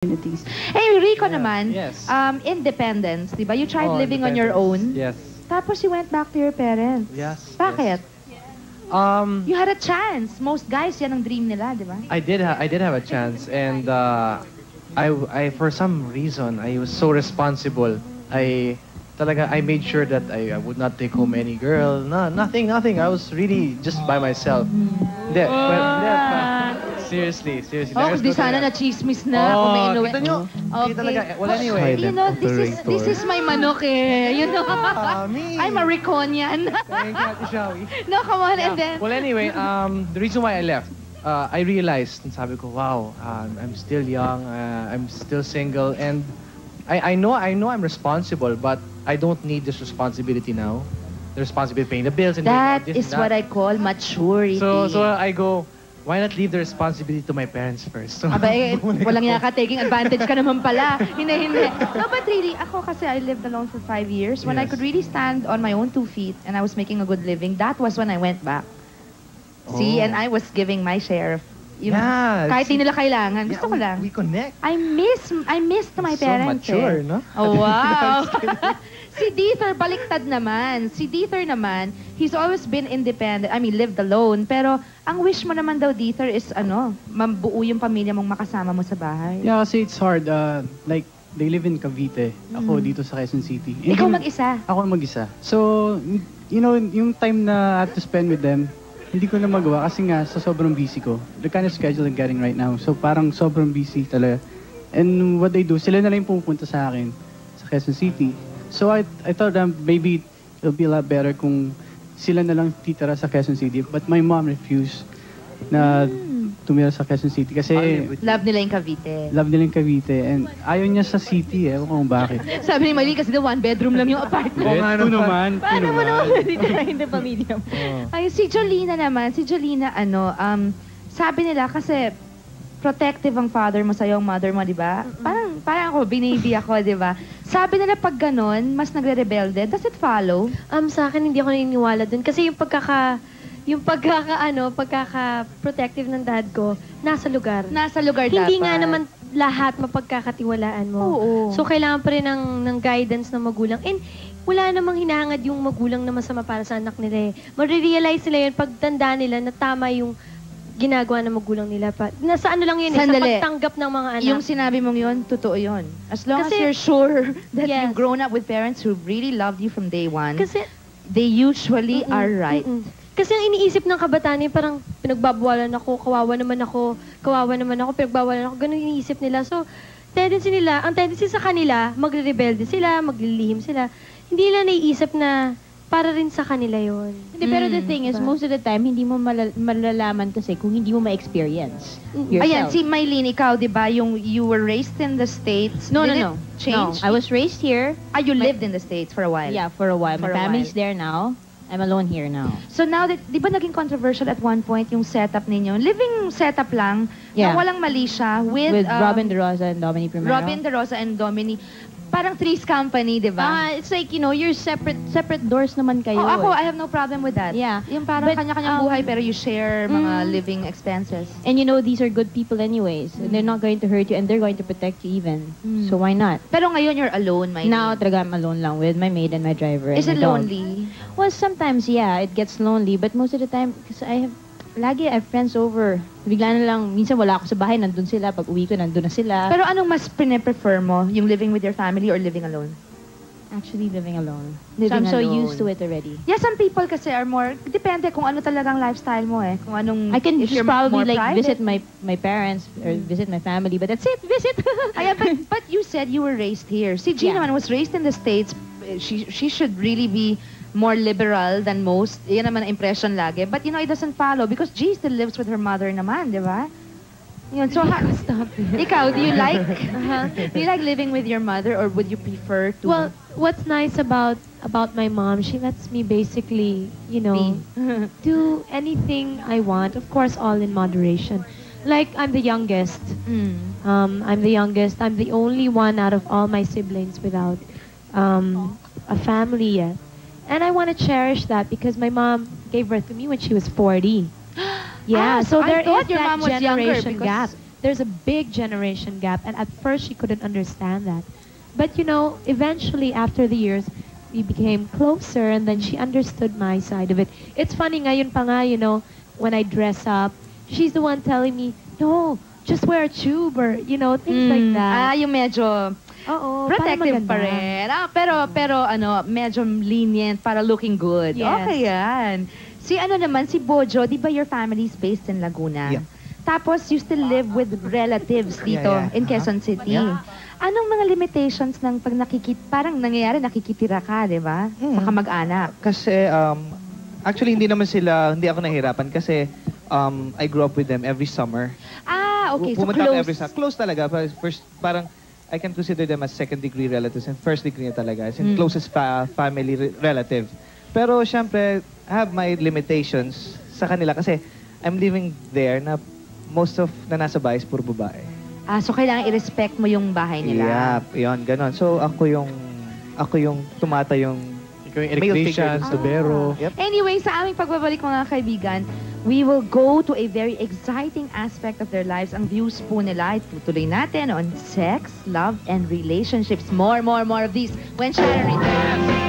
opportunities. Hey, Rico naman, yes. independence, di ba? You tried Oh, living on your own. Yes. Tapos you went back to your parents. Yes. Bakit? Yes. You had a chance. Most guys, yan ang dream nila, di ba? I did have a chance, and I for some reason I was so responsible. I made sure that I would not take home any girl. No, nothing. I was really just by myself. Seriously. Oh, di sana na-chismis na. Kung may inuwi. Kita nyo? Okay. Talaga. Well, anyway. You know, this is my manok eh. You know? Me. I'm a Riconian. Thank you, Ate Shawi. No, come on, and then... Well, anyway, the reason why I left, I realized, and sabi ko, wow, I'm still young, I'm still single, and I know I'm responsible, but I don't need this responsibility now. The responsibility of paying the bills and That this is and what I call maturity. So I go, why not leave the responsibility to my parents first? So, Aba, walang yaka, taking advantage ka naman pala. Hindi. No, but really, ako kasi I lived alone for 5 years. When I could really stand on my own 2 feet and I was making a good living, that was when I went back. See, and I was giving my share of, you know, kahit di nila kailangan. Gusto ko lang. We connect. I missed my parents. So mature, no? Oh, wow. Si Dieter, baliktad naman. Si Dieter naman, he's always been independent. I mean, lived alone. Pero, ang wish mo naman daw, Dieter, is mabuo yung pamilya mong makasama mo sa bahay. Yeah, kasi it's hard. Like, they live in Cavite. Ako dito sa Quezon City. Ikaw mag-isa? Ako mag-isa. So, you know, yung time na I have to spend with them, hindi ko na magawa kasi nga sa sobrang busy ko. The kind of schedule I'm getting right now. So, parang sobrang busy talaga. And what they do, sila na lang yung pumupunta sa akin sa Quezon City. So I thought maybe it'll be a lot better kung sila na lang titira sa Quezon City. But my mom refused na tumira sa Quezon City kasi Love nila yung Cavite. love nila yung Cavite. And ayaw niya sa city eh. Ewan ko kung bakit. Sabi ni Maylene kasi the 1 bedroom lang yung apartment. Oo nga naman. Paano mo naman titirahin ng pamilya mo? Ay, si Jolina naman. Si Jolina, sabi nila kasi protective ang father mo sa'yo, ang mother mo, di ba? Parang ako, binaby ako, di ba? Sabi nila pag ganun, mas nagre-rebelde. Does it follow? Sa akin, hindi ako naniniwala dun. Kasi yung pagkaka-protective ng dad ko, nasa lugar. Nasa lugar dapat. Hindi nga naman lahat mapagkakatiwalaan mo. Oo. So, kailangan pa rin ng guidance ng magulang. And wala namang hinahangad yung magulang na masama para sa anak nila eh. Marirealize nila yun pag tanda nila na tama yung ginagawa ng magulang nila pa. Nasa ano lang yun sa pagtanggap ng mga anak. Yung sinabi mong yun, totoo yun. As long Kasi, as you're sure that yes, you've grown up with parents who really loved you from day one, kasi, they usually are right. Kasi ang iniisip ng kabataan niya, parang pinagbabawalan ako, kawawa naman ako, pinagbabawalan ako, ganun iniisip nila. So, ang tendency sa kanila, magre-rebelde sila, maglilihim sila. Hindi nila naiisip na para rin sa kanila yon. Hindi, pero the thing is, most of the time, hindi mo malalaman kasi kung hindi mo ma-experience yourself. Ayan, si Maylene, ikaw, di ba, you were raised in the States. No. Change? I was raised here. You lived in the States for a while? Yeah, for a while. For My a family's while. there now. I'm alone here now. So now, di ba naging controversial at one point yung setup ninyo? Living setup lang, na Yeah. walang mali siya, with Robin De Rosa and Dominic Primero. Robin De Rosa and Dominic. Parang Three's Company, di ba? It's like, you know, you're separate doors naman kayo. Ako, I have no problem with that. Yeah. Yung parang But, kanya-kanyang buhay pero you share mga living expenses. And you know, these are good people anyways. They're not going to hurt you and they're going to protect you even. So why not? Pero ngayon you're alone, Maylene. Now, talaga I'm alone lang with my maid and my driver. Is and it my dog. lonely? Well, sometimes, yeah, it gets lonely. But most of the time, because I have friends over. Bigla na lang, minsan wala ako sa bahay, nandun sila. Pag uwi ko, nandun na sila. Pero anong mas prefer mo? Yung living with your family or living alone? Actually, living alone. Living so I'm so alone. used to it already. Yeah, some people kasi are more, depende kung ano talagang lifestyle mo eh. Kung anong, I can if just you're probably more like private. visit my parents or visit my family, but that's it, visit. Ayan, but you said you were raised here. Si G Yeah. naman was raised in the States. She should really be more liberal than most. Yan naman ang impression lagi. But you know, it doesn't follow because G still lives with her mother naman, di ba? Yun, so, Stop it. ikaw, do you like living with your mother or would you prefer to? Well, what's nice about my mom, she lets me basically, you know, do anything I want. Of course, all in moderation. Like, I'm the youngest. I'm the youngest. I'm the only one out of all my siblings without a family yet. And I want to cherish that because my mom gave birth to me when she was 40. Yeah, so there I thought is your that mom was younger generation because gap. there's a big generation gap, and at first she couldn't understand that. But you know, eventually after the years, we became closer, and then she understood my side of it. It's funny, ngayon pa nga, you know, when I dress up, she's the one telling me, no, just wear a tube, or, you know, things like that. Yung medyo Oo, protective para pa rin. Pero ano, medyo lenient para looking good. Yes. Okay yan. Si ano naman, si Bojo, di ba your family is based in Laguna? Yeah. Tapos you still live with relatives dito Yeah. in Quezon City. Yeah. Anong mga limitations ng pag parang nangyayari, nakikitira ka, di ba? Sa kamag-anak. Kasi, actually, hindi ako nahirapan kasi I grew up with them every summer. Okay, so Pumunta ako close. every summer. Close talaga. First, parang, I can consider them as second-degree relatives and first-degree na talaga. As in closest family relative. Pero, syempre, I have my limitations sa kanila kasi I'm living there na most of na nasa bahay is puro babae. So kailangan i-respect mo yung bahay nila. Yeah, yun, ganon. So, ako yung tumata yung Ikaw yung male electrician, figure. tubero. Yep. Anyway, sa aming pagbabalik mga kaibigan, we will go to a very exciting aspect of their lives. Ang views po nila, itutuloy natin on sex, love, and relationships. More of these when Sharon returns.